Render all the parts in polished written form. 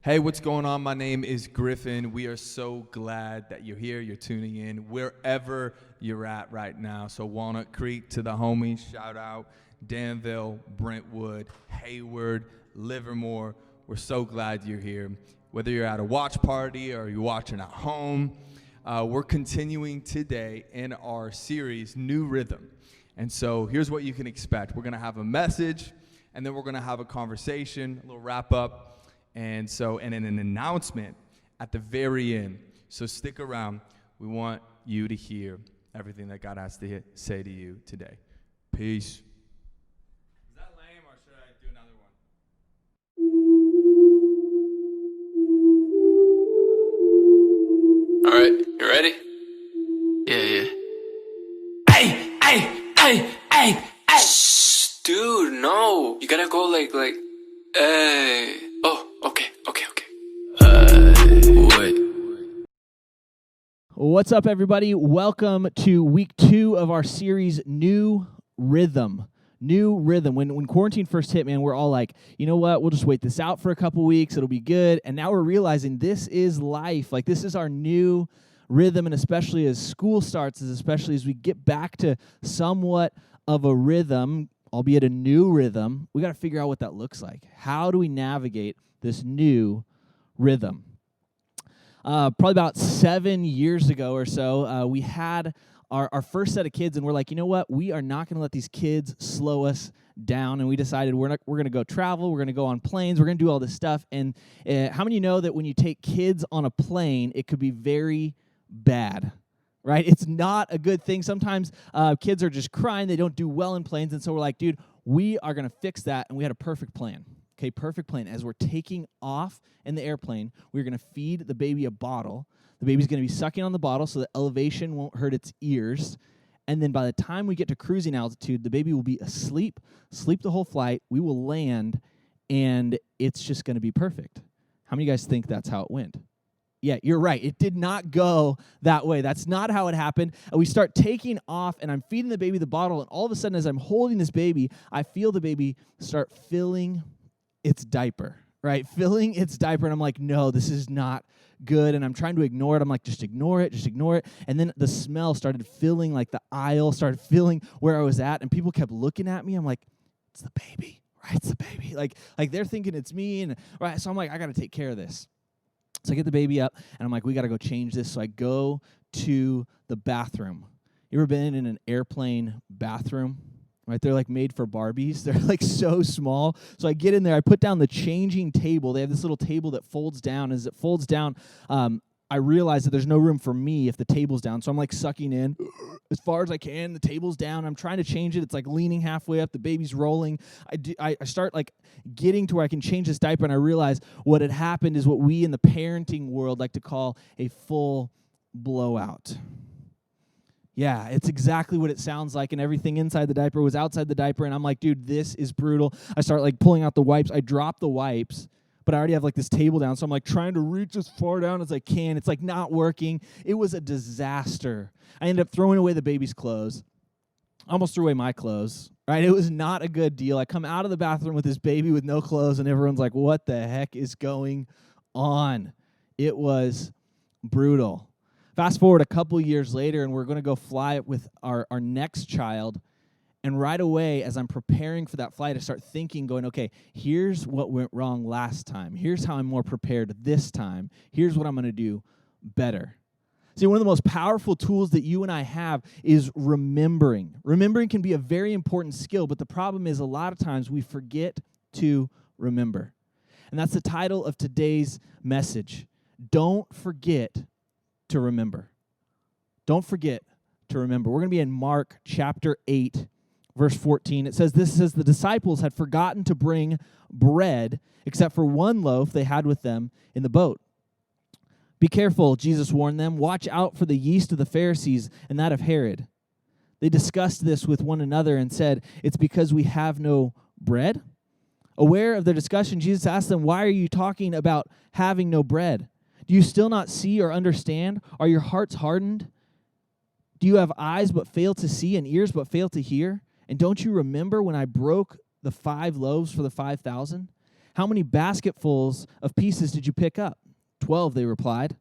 Hey, what's going on? My name is Griffin. We are so glad that you're here. You're tuning in wherever you're at right now. So Walnut Creek to the homies, shout out. Danville, Brentwood, Hayward, Livermore. We're so glad you're here. Whether you're at a watch party or you're watching at home, we're continuing today in our series, New Rhythm. And so here's what you can expect. We're going to have a message, and then we're going to have a conversation, a little wrap up. And then an announcement at the very end. So stick around. We want you to hear everything that God has to say to you today. Peace. Is that lame, or should I do another one? All right, you ready? Yeah. Hey. Shh, dude, no. You gotta go like, hey. Oh, okay. Wait. What's up, everybody? Welcome to week 2 of our series, New Rhythm. New Rhythm. When quarantine first hit, man, we're all like, you know what? We'll just wait this out for a couple weeks. It'll be good. And now we're realizing this is life. Like, this is our new rhythm, and especially as school starts, especially as we get back to somewhat of a rhythm, albeit a new rhythm, we got to figure out what that looks like. How do we navigate this new rhythm? Probably about 7 years ago or so, we had our first set of kids, and we're like, you know what? We are not going to let these kids slow us down, and we decided we're going to go travel, we're going to go on planes, we're going to do all this stuff. And how many of you know that when you take kids on a plane, it could be very bad? Right? It's not a good thing. Sometimes kids are just crying. They don't do well in planes. And so we're like, dude, we are going to fix that. And we had a perfect plan. Okay, perfect plan. As we're taking off in the airplane, we're going to feed the baby a bottle. The baby's going to be sucking on the bottle so the elevation won't hurt its ears. And then by the time we get to cruising altitude, the baby will be asleep, sleep the whole flight. We will land, and it's just going to be perfect. How many of you guys think that's how it went? Yeah, you're right. It did not go that way. That's not how it happened. And we start taking off, and I'm feeding the baby the bottle, and all of a sudden, as I'm holding this baby, I feel the baby start filling its diaper, right? Filling its diaper, and I'm like, no, this is not good, and I'm trying to ignore it. I'm like, just ignore it. And then the smell started filling, like the aisle, started filling where I was at, and people kept looking at me. I'm like, it's the baby, right? It's the baby. Like they're thinking it's me, and right, so I'm like, I got to take care of this. So I get the baby up, and I'm like, we got to go change this. So I go to the bathroom. You ever been in an airplane bathroom? Right? They're like made for Barbies. They're like so small. So I get in there. I put down the changing table. They have this little table that folds down. As it folds down, I realize that there's no room for me if the table's down. So I'm like sucking in as far as I can. The table's down. I'm trying to change it. It's like leaning halfway up. The baby's rolling. I start like getting to where I can change this diaper, and I realize what had happened is what we in the parenting world like to call a full blowout. Yeah, it's exactly what it sounds like, and everything inside the diaper was outside the diaper, and I'm like, dude, this is brutal. I start like pulling out the wipes. I drop the wipes, but I already have like this table down, so I'm like trying to reach as far down as I can. It's like not working. It was a disaster. I ended up throwing away the baby's clothes. Almost threw away my clothes, right? It was not a good deal. I come out of the bathroom with this baby with no clothes, and everyone's like, what the heck is going on? It was brutal. Fast forward a couple years later, and we're going to go fly with our next child. And right away, as I'm preparing for that flight, I start thinking, going, okay, here's what went wrong last time. Here's how I'm more prepared this time. Here's what I'm going to do better. See, one of the most powerful tools that you and I have is remembering. Remembering can be a very important skill, but the problem is a lot of times we forget to remember. And that's the title of today's message. Don't forget to remember. Don't forget to remember. We're going to be in Mark chapter 8, verse 14. It says, the disciples had forgotten to bring bread except for one loaf they had with them in the boat. Be careful, Jesus warned them. Watch out for the yeast of the Pharisees and that of Herod. They discussed this with one another and said, it's because we have no bread. Aware of their discussion, Jesus asked them, why are you talking about having no bread? Do you still not see or understand? Are your hearts hardened? Do you have eyes but fail to see and ears but fail to hear? And don't you remember when I broke the 5 loaves for the 5,000? how many basketfuls of pieces did you pick up? 12, they replied.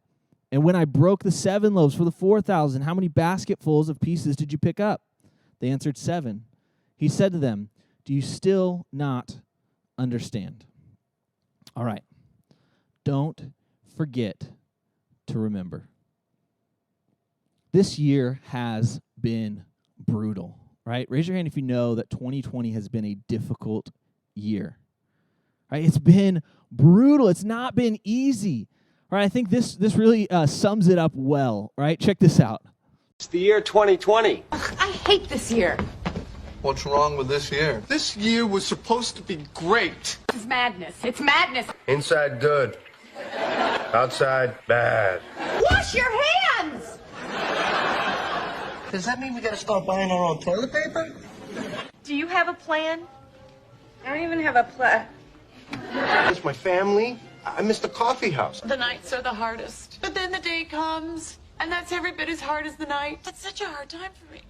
And when I broke the 7 loaves for the 4,000, how many basketfuls of pieces did you pick up? They answered, 7. He said to them, do you still not understand? All right. Don't forget to remember. This year has been brutal, right? Raise your hand if you know that 2020 has been a difficult year. Right? It's been brutal. It's not been easy. Right? I think this really sums it up well, right? Check this out. It's the year 2020. I hate this year. What's wrong with this year? This year was supposed to be great. It's madness. It's madness. Inside good. Outside bad. Wash your hands! Does that mean we gotta start buying our own toilet paper? Do you have a plan? I don't even have a plan. It's my family. I miss the coffee house. The nights are the hardest, but then the day comes, and that's every bit as hard as the night. That's such a hard time for me.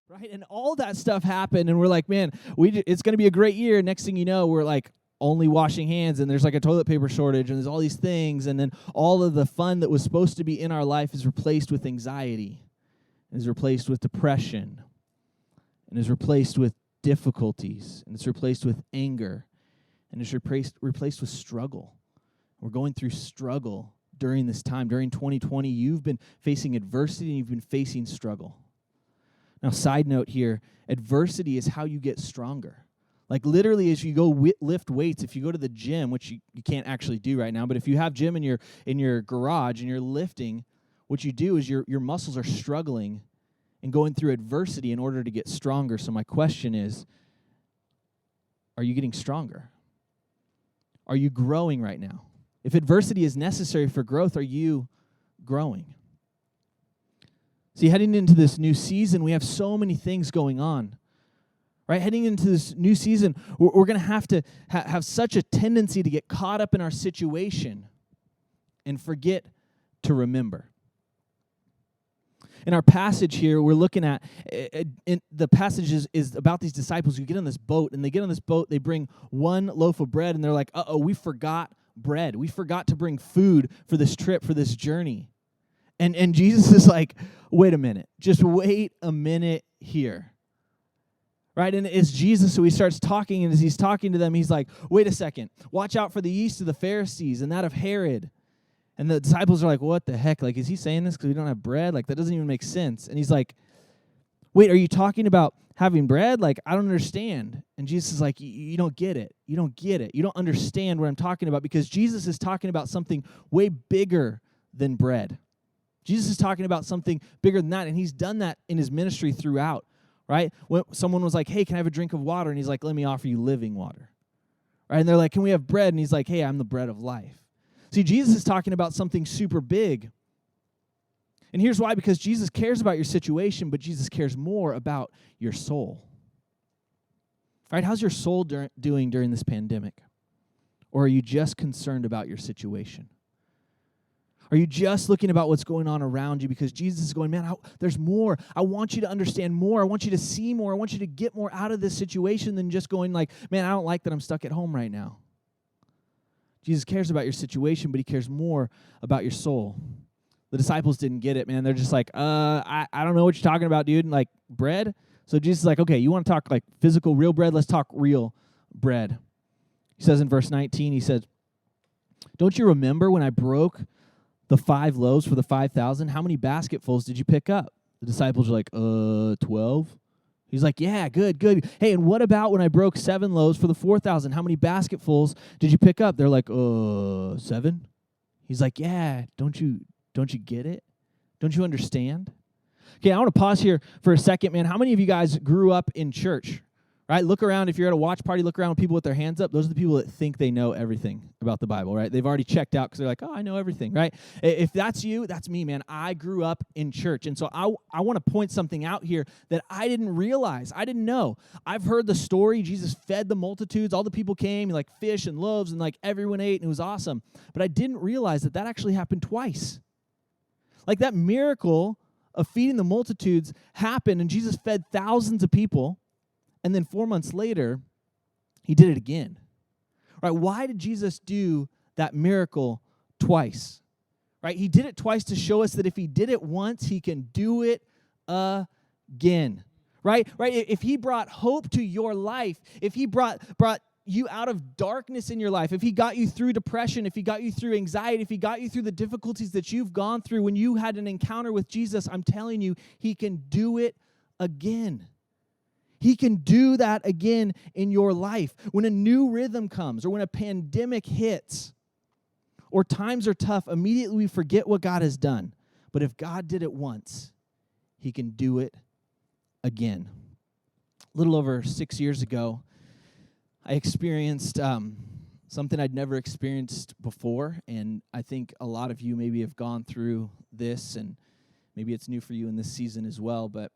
Right? And all that stuff happened, and we're like, man, it's going to be a great year. Next thing you know, we're like only washing hands, and there's like a toilet paper shortage, and there's all these things, and then all of the fun that was supposed to be in our life is replaced with anxiety, and is replaced with depression, and is replaced with difficulties, and it's replaced with anger, and it's replaced with struggle. We're going through struggle during this time. During 2020, you've been facing adversity, and you've been facing struggle. Now, side note here, adversity is how you get stronger. Like literally as you go lift weights, if you go to the gym, which you can't actually do right now, but if you have gym in your garage and you're lifting, what you do is your muscles are struggling and going through adversity in order to get stronger. So my question is, are you getting stronger? Are you growing right now? If adversity is necessary for growth, are you growing? See, heading into this new season, we have so many things going on. Right? Heading into this new season, we're going to have to have such a tendency to get caught up in our situation and forget to remember. In our passage here, we're looking at, the passage is about these disciples who get on this boat, and they get on this boat, they bring one loaf of bread, and they're like, uh-oh, we forgot bread. We forgot to bring food for this trip, for this journey. And Jesus is like, wait a minute. Just wait a minute here. Right? And it's Jesus, so he starts talking, and as he's talking to them, he's like, wait a second. Watch out for the yeast of the Pharisees and that of Herod. And the disciples are like, what the heck? Like, is he saying this because we don't have bread? Like, that doesn't even make sense. And he's like, wait, are you talking about having bread? Like, I don't understand. And Jesus is like, you don't get it. You don't get it. You don't understand what I'm talking about, because Jesus is talking about something way bigger than bread. Jesus is talking about something bigger than that, and he's done that in his ministry throughout, right? When someone was like, hey, can I have a drink of water? And he's like, let me offer you living water. Right? And they're like, can we have bread? And he's like, hey, I'm the bread of life. See, Jesus is talking about something super big. And here's why, because Jesus cares about your situation, but Jesus cares more about your soul. All right, how's your soul doing during this pandemic? Or are you just concerned about your situation? Are you just looking about what's going on around you? Because Jesus is going, man, there's more. I want you to understand more. I want you to see more. I want you to get more out of this situation than just going like, man, I don't like that I'm stuck at home right now. Jesus cares about your situation, but he cares more about your soul. The disciples didn't get it, man. They're just like, I don't know what you're talking about, dude. And like, bread? So Jesus is like, okay, you want to talk like physical, real bread? Let's talk real bread. He says in verse 19, he says, don't you remember when I broke the 5 loaves for the 5,000? How many basketfuls did you pick up? The disciples are like, 12. He's like, yeah, good. Hey, and what about when I broke 7 loaves for the 4,000? How many basketfuls did you pick up? They're like, 7. He's like, yeah, don't you get it? Don't you understand? Okay, I want to pause here for a second, man. How many of you guys grew up in church? Right? Look around. If you're at a watch party, look around with people with their hands up. Those are the people that think they know everything about the Bible, right? They've already checked out because they're like, oh, I know everything, right? If that's you, that's me, man. I grew up in church. And so I want to point something out here that I didn't realize. I didn't know. I've heard the story. Jesus fed the multitudes. All the people came, like fish and loaves, and like everyone ate, and it was awesome. But I didn't realize that actually happened twice. Like that miracle of feeding the multitudes happened, and Jesus fed thousands of people. And then 4 months later, he did it again. Right? Why did Jesus do that miracle twice? Right? He did it twice to show us that if he did it once, he can do it again. Right? If he brought hope to your life, if he brought you out of darkness in your life, if he got you through depression, if he got you through anxiety, if he got you through the difficulties that you've gone through when you had an encounter with Jesus, I'm telling you, he can do it again. He can do that again in your life. When a new rhythm comes or when a pandemic hits or times are tough, immediately we forget what God has done. But if God did it once, he can do it again. A little over 6 years ago, I experienced something I'd never experienced before, and I think a lot of you maybe have gone through this, and maybe it's new for you in this season as well, but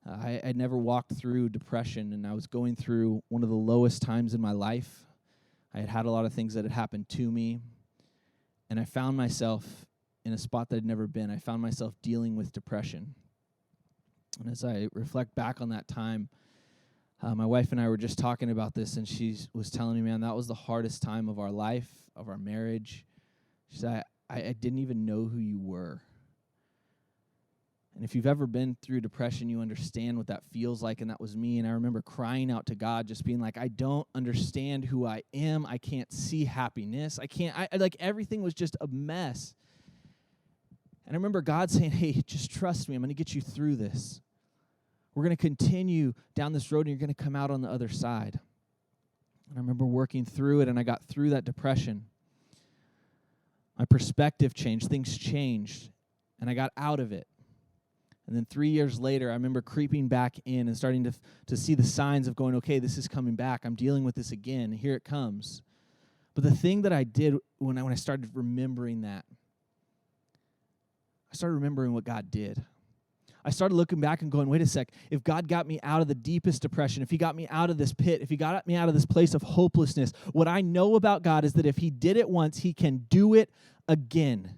I'd never walked through depression, and I was going through one of the lowest times in my life. I had had a lot of things that had happened to me, and I found myself in a spot that I'd never been. I found myself dealing with depression. And as I reflect back on that time, my wife and I were just talking about this, and she was telling me, man, that was the hardest time of our life, of our marriage. She said, I didn't even know who you were. And if you've ever been through depression, you understand what that feels like, and that was me. And I remember crying out to God, just being like, I don't understand who I am. I can't see happiness. Like everything was just a mess. And I remember God saying, hey, just trust me. I'm going to get you through this. We're going to continue down this road, and you're going to come out on the other side. And I remember working through it, and I got through that depression. My perspective changed. Things changed, and I got out of it. And then 3 years later, I remember creeping back in and starting to see the signs of going, okay, this is coming back. I'm dealing with this again. Here it comes. But the thing that I did when I started remembering that, I started remembering what God did. I started looking back and going, wait a sec, if God got me out of the deepest depression, if he got me out of this pit, if he got me out of this place of hopelessness, what I know about God is that if he did it once, he can do it again.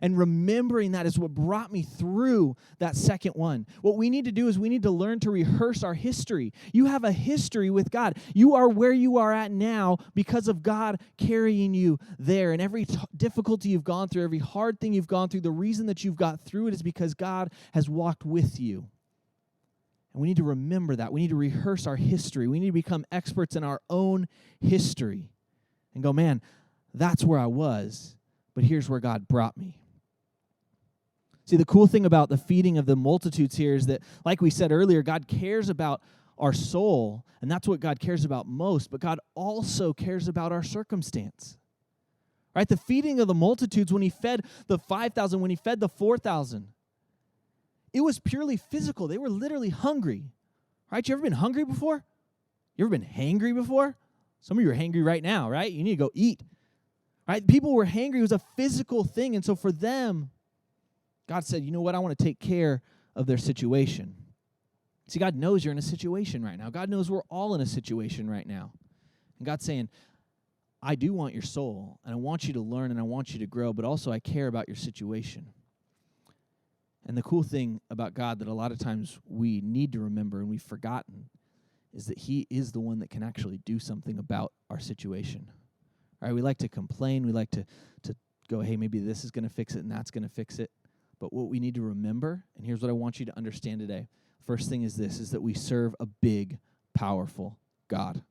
And remembering that is what brought me through that second one. What we need to do is we need to learn to rehearse our history. You have a history with God. You are where you are at now because of God carrying you there. And every difficulty you've gone through, every hard thing you've gone through, the reason that you've got through it is because God has walked with you. And we need to remember that. We need to rehearse our history. We need to become experts in our own history and go, man, that's where I was, but here's where God brought me. See, the cool thing about the feeding of the multitudes here is that, like we said earlier, God cares about our soul, and that's what God cares about most, but God also cares about our circumstance. Right? The feeding of the multitudes, when he fed the 5,000, when he fed the 4,000, it was purely physical. They were literally hungry. Right? You ever been hungry before? You ever been hangry before? Some of you are hangry right now, right? You need to go eat. Right? People were hangry. It was a physical thing, and so for them, God said, you know what? I want to take care of their situation. See, God knows you're in a situation right now. God knows we're all in a situation right now. And God's saying, I do want your soul, and I want you to learn, and I want you to grow, but also I care about your situation. And the cool thing about God that a lot of times we need to remember and we've forgotten is that he is the one that can actually do something about our situation. All right, we like to complain. We like to go, hey, maybe this is going to fix it and that's going to fix it. But what we need to remember, and here's what I want you to understand today. First thing is this, is that we serve a big, powerful God.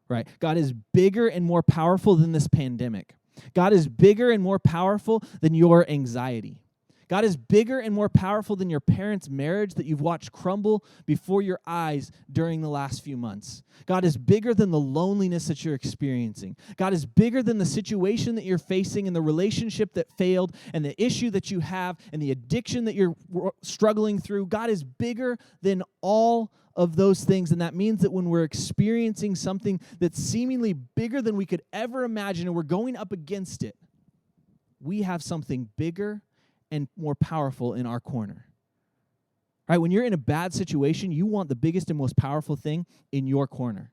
Right? God is bigger and more powerful than this pandemic. God is bigger and more powerful than your anxiety. God is bigger and more powerful than your parents' marriage that you've watched crumble before your eyes during the last few months. God is bigger than the loneliness that you're experiencing. God is bigger than the situation that you're facing and the relationship that failed and the issue that you have and the addiction that you're struggling through. God is bigger than all of those things, and that means that when we're experiencing something that's seemingly bigger than we could ever imagine and we're going up against it, we have something bigger and more powerful in our corner. Right? When you're in a bad situation, you want the biggest and most powerful thing in your corner.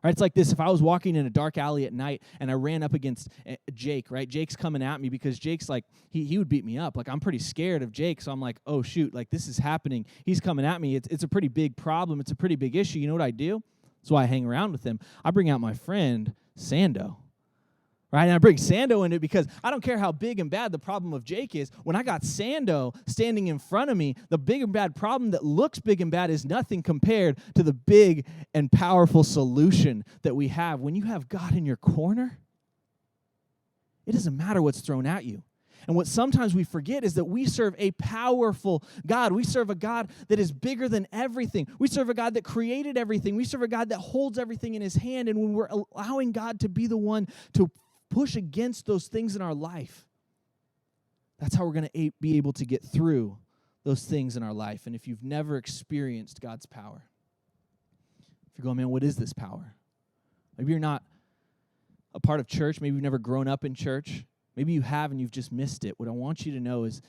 Right? It's like this. If I was walking in a dark alley at night and I ran up against Jake, right? Jake's coming at me because Jake's like, he would beat me up. Like, I'm pretty scared of Jake, so I'm like, oh, shoot, like, this is happening. He's coming at me. It's a pretty big problem. It's a pretty big issue. You know what I do? That's why I hang around with him. I bring out my friend, Sando. Right? And I bring Sando in it because I don't care how big and bad the problem of Jake is. When I got Sando standing in front of me, the big and bad problem that looks big and bad is nothing compared to the big and powerful solution that we have. When you have God in your corner, it doesn't matter what's thrown at you. And what sometimes we forget is that we serve a powerful God. We serve a God that is bigger than everything. We serve a God that created everything. We serve a God that holds everything in his hand. And when we're allowing God to be the one to push against those things in our life, that's how we're going to be able to get through those things in our life. And if you've never experienced God's power, if you're going, man, what is this power? Maybe you're not a part of church. Maybe you've never grown up in church. Maybe you have and you've just missed it. What I want you to know is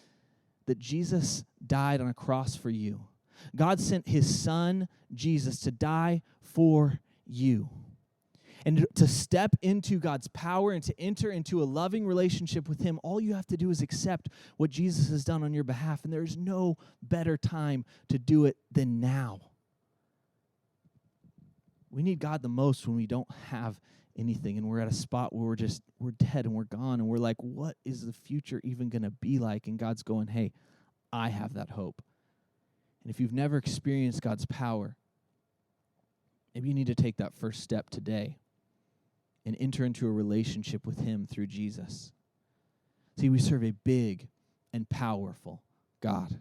that Jesus died on a cross for you. God sent his son, Jesus, to die for you. And to step into God's power and to enter into a loving relationship with him, all you have to do is accept what Jesus has done on your behalf. And there is no better time to do it than now. We need God the most when we don't have anything and we're at a spot where we're dead and we're gone and we're like, what is the future even going to be like? And God's going, hey, I have that hope. And if you've never experienced God's power, maybe you need to take that first step today and enter into a relationship with him through Jesus. See, we serve a big and powerful God.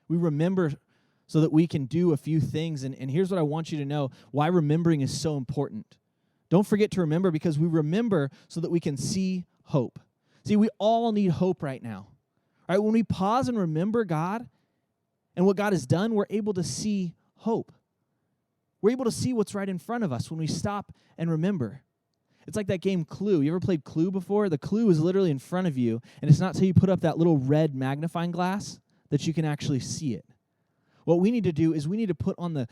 We remember so that we can do a few things, and here's what I want you to know, why remembering is so important. Don't forget to remember, because we remember so that we can see hope. See, we all need hope right now. Right? When we pause and remember God and what God has done, we're able to see hope. We're able to see what's right in front of us when we stop and remember. It's like that game Clue. You ever played Clue before? The clue is literally in front of you, and it's not until you put up that little red magnifying glass that you can actually see it. What we need to do is we need to put on the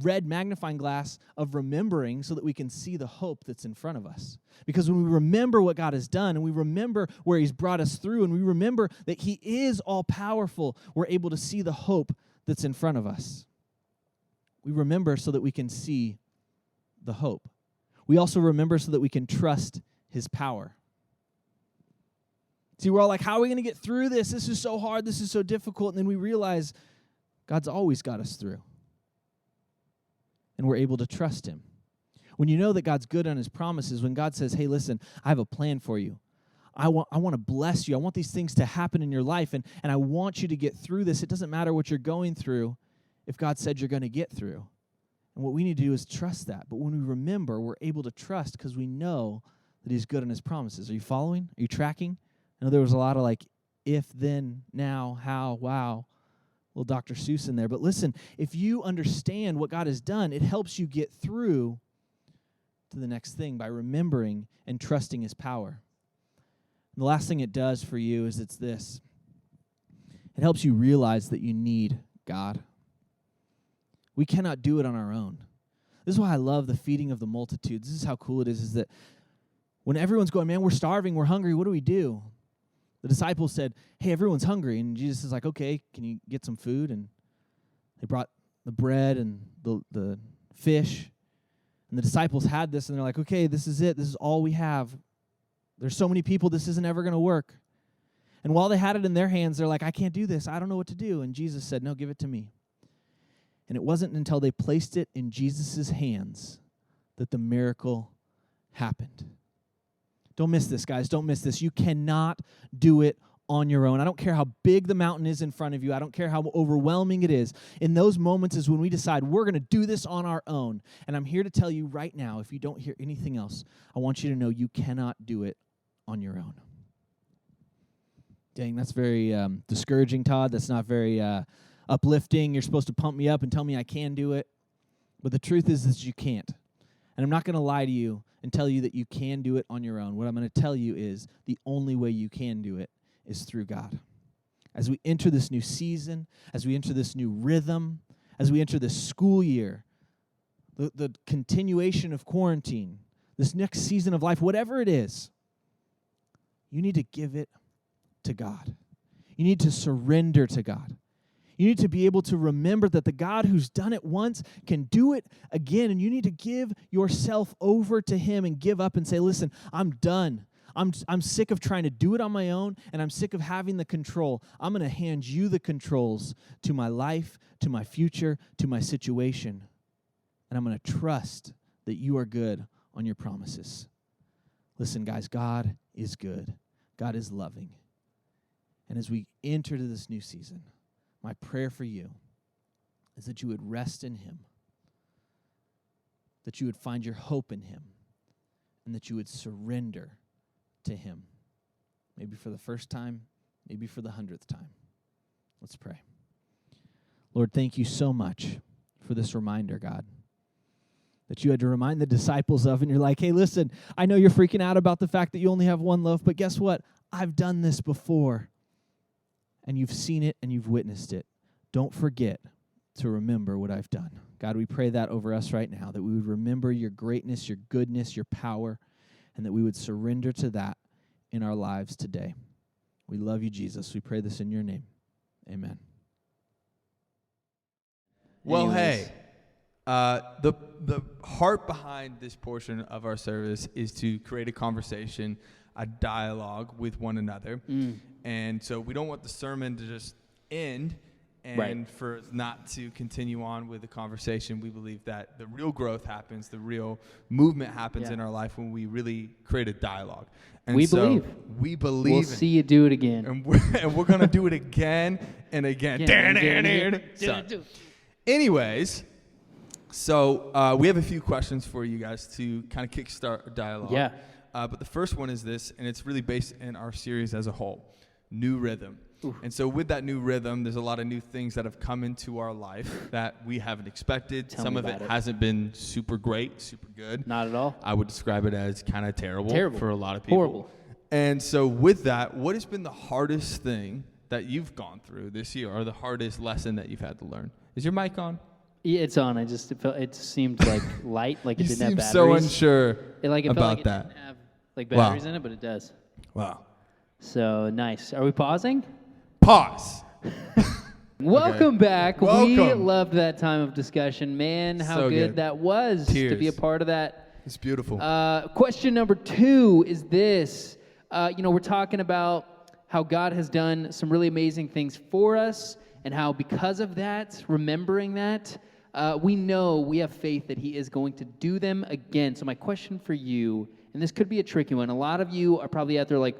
red magnifying glass of remembering so that we can see the hope that's in front of us. Because when we remember what God has done and we remember where he's brought us through and we remember that he is all-powerful, we're able to see the hope that's in front of us. We remember so that we can see the hope. We also remember so that we can trust his power. See, we're all like, how are we going to get through this? This is so hard. This is so difficult. And then we realize God's always got us through. And we're able to trust him. When you know that God's good on his promises, when God says, hey, listen, I have a plan for you. I want to bless you. I want these things to happen in your life, and I want you to get through this. It doesn't matter what you're going through if God said you're going to get through. And what we need to do is trust that. But when we remember, we're able to trust because we know that he's good on his promises. Are you following? Are you tracking? I know there was a lot of like, if, then, now, how, wow. Little Dr. Seuss in there. But listen, if you understand what God has done, it helps you get through to the next thing by remembering and trusting his power. And the last thing it does for you is it's this. It helps you realize that you need God. We cannot do it on our own. This is why I love the feeding of the multitudes. This is how cool it is that when everyone's going, man, we're starving, we're hungry, what do we do? The disciples said, hey, everyone's hungry. And Jesus is like, okay, can you get some food? And they brought the bread and the fish. And the disciples had this, and they're like, okay, this is it. This is all we have. There's so many people, this isn't ever going to work. And while they had it in their hands, they're like, I can't do this. I don't know what to do. And Jesus said, no, give it to me. And it wasn't until they placed it in Jesus' hands that the miracle happened. Don't miss this, guys. Don't miss this. You cannot do it on your own. I don't care how big the mountain is in front of you. I don't care how overwhelming it is. In those moments is when we decide we're going to do this on our own. And I'm here to tell you right now, if you don't hear anything else, I want you to know you cannot do it on your own. Dang, that's very discouraging, Todd. That's not very uplifting. You're supposed to pump me up and tell me I can do it. But the truth is that you can't. And I'm not going to lie to you and tell you that you can do it on your own. What I'm going to tell you is the only way you can do it is through God. As we enter this new season, as we enter this new rhythm, as we enter this school year, the continuation of quarantine, this next season of life, whatever it is, you need to give it to God. You need to surrender to God. You need to be able to remember that the God who's done it once can do it again. And you need to give yourself over to him and give up and say, listen, I'm done. I'm sick of trying to do it on my own, and I'm sick of having the control. I'm going to hand you the controls to my life, to my future, to my situation. And I'm going to trust that you are good on your promises. Listen, guys, God is good. God is loving. And as we enter to this new season, my prayer for you is that you would rest in him, that you would find your hope in him, and that you would surrender to him. Maybe for the first time, maybe for the 100th time. Let's pray. Lord, thank you so much for this reminder, God, that you had to remind the disciples of, and you're like, hey, listen, I know you're freaking out about the fact that you only have one loaf, but guess what? I've done this before, and you've seen it and you've witnessed it. Don't forget to remember what I've done. God, we pray that over us right now, that we would remember your greatness, your goodness, your power, and that we would surrender to that in our lives today. We love you, Jesus. We pray this in your name. Amen. Well, Anyways. hey, the heart behind this portion of our service is to create a conversation, a dialogue with one another. And so we don't want the sermon to just end and for not to continue on with the conversation. We believe that the real growth happens, the real movement happens in our life when we really create a dialogue. And we so believe. We believe. We'll see you do it again. And we're going to do it again and again. Anyways, so we have a few questions for you guys to kind of kickstart a dialogue. Yeah. But the first one is this, and it's really based in our series as a whole, new rhythm. Oof. And so with that new rhythm, there's a lot of new things that have come into our life that we haven't expected. Some of it hasn't been super great, super good. Not at all. I would describe it as kind of terrible for a lot of people. Horrible. And so with that, what has been the hardest thing that you've gone through this year, or the hardest lesson that you've had to learn? Is your mic on? Yeah, it's on. It seemed like light, like it didn't have batteries. So unsure it about felt like that. It didn't have batteries in it, but it does. Wow. So nice. Are we pausing? Pause. Welcome back. Welcome. We loved that time of discussion. Man, how So good that was to be a Tears. part of that. It's beautiful. Question number 2 is this. We're talking about how God has done some really amazing things for us, and how because of that, remembering that, we know we have faith that he is going to do them again. So my question for you, and this could be a tricky one. A lot of you are probably out there like,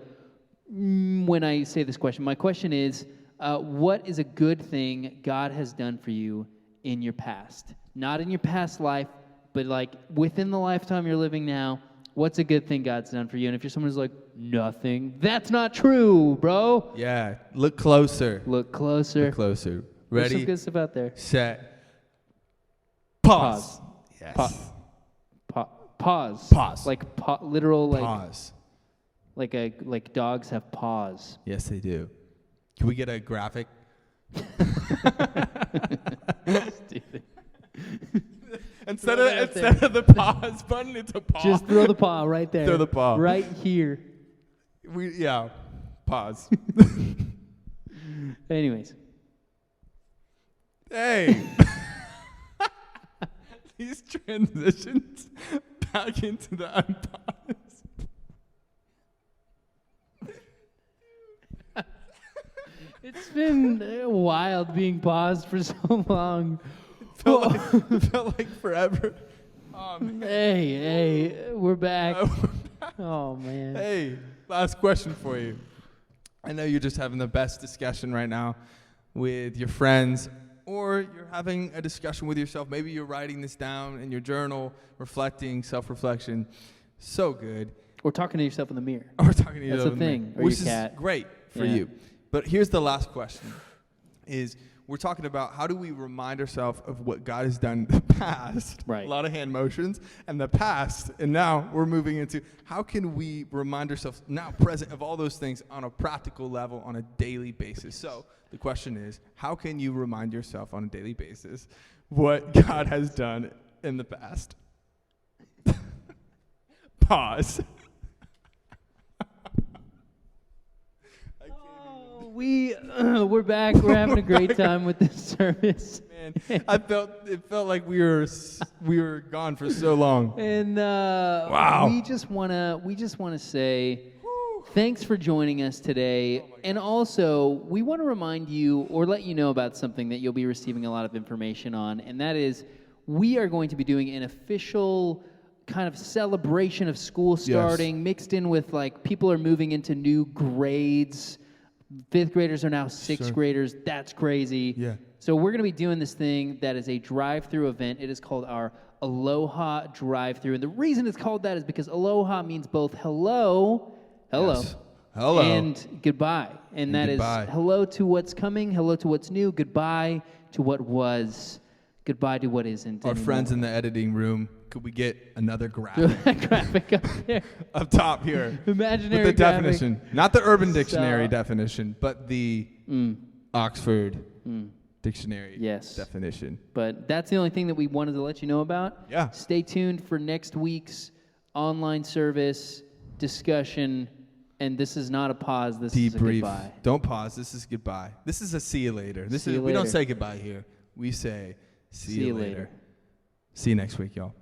when I say this question, my question is, what is a good thing God has done for you in your past? Not in your past life, but like within the lifetime you're living now, what's a good thing God's done for you? And if you're someone who's like, nothing, that's not true, bro. Yeah, look closer. Look closer. Look closer. There's Ready, some good stuff out there. set, pause. Yes. Pause. Pause. Like literal, like Pause. like dogs have paws. Yes, they do. Can we get a graphic? Stupid. Instead of the pause button, it's a paw. Just throw the paw right there. Throw the paw. Right here. Pause. Anyways. Hey. These transitions back into the unpause. It's been wild being paused for so long. It felt like forever. Hey, we're back. Oh, man. Hey, last question for you. I know you're just having the best discussion right now with your friends, or you're having a discussion with yourself. Maybe you're writing this down in your journal, reflecting, self-reflection. So good. Or talking to yourself in the mirror. Or talking to yourself That's in the the thing. mirror, Or which your is cat. great for Yeah. you. But here's the last question, is we're talking about how do we remind ourselves of what God has done in the past. Right. A lot of hand motions, and the past, and now we're moving into how can we remind ourselves now present of all those things on a practical level on a daily basis. So the question is, how can you remind yourself on a daily basis what God has done in the past? Pause. We we're back. We're having a great time with this service. Man, it felt like we were gone for so long. And Wow. we just wanna say thanks for joining us today. And also, we want to remind you or let you know about something that you'll be receiving a lot of information on, and that is we are going to be doing an official kind of celebration of school starting, mixed in with like people are moving into new grades. 5th graders are now 6th graders. That's crazy. Yeah. So we're going to be doing this thing that is a drive-through event. It is called our Aloha Drive-Through. And the reason it's called that is because Aloha means both hello, Yes. Hello. and goodbye. And that goodbye. is hello to what's coming, hello to what's new, goodbye to what was, goodbye to what isn't Our anymore. friends in the editing room, could we get another graphic graphic up there. up top here? Imaginary with the graphic. definition. Not the Urban Dictionary So- definition, but the Oxford Dictionary Yes. definition. But that's the only thing that we wanted to let you know about. Yeah. Stay tuned for next week's online service discussion. And this is not a pause. This is a Debrief. goodbye. Don't pause. This is goodbye. This is a see you later. See you We don't later. say goodbye here. We say see you you later. later. See you next week, y'all.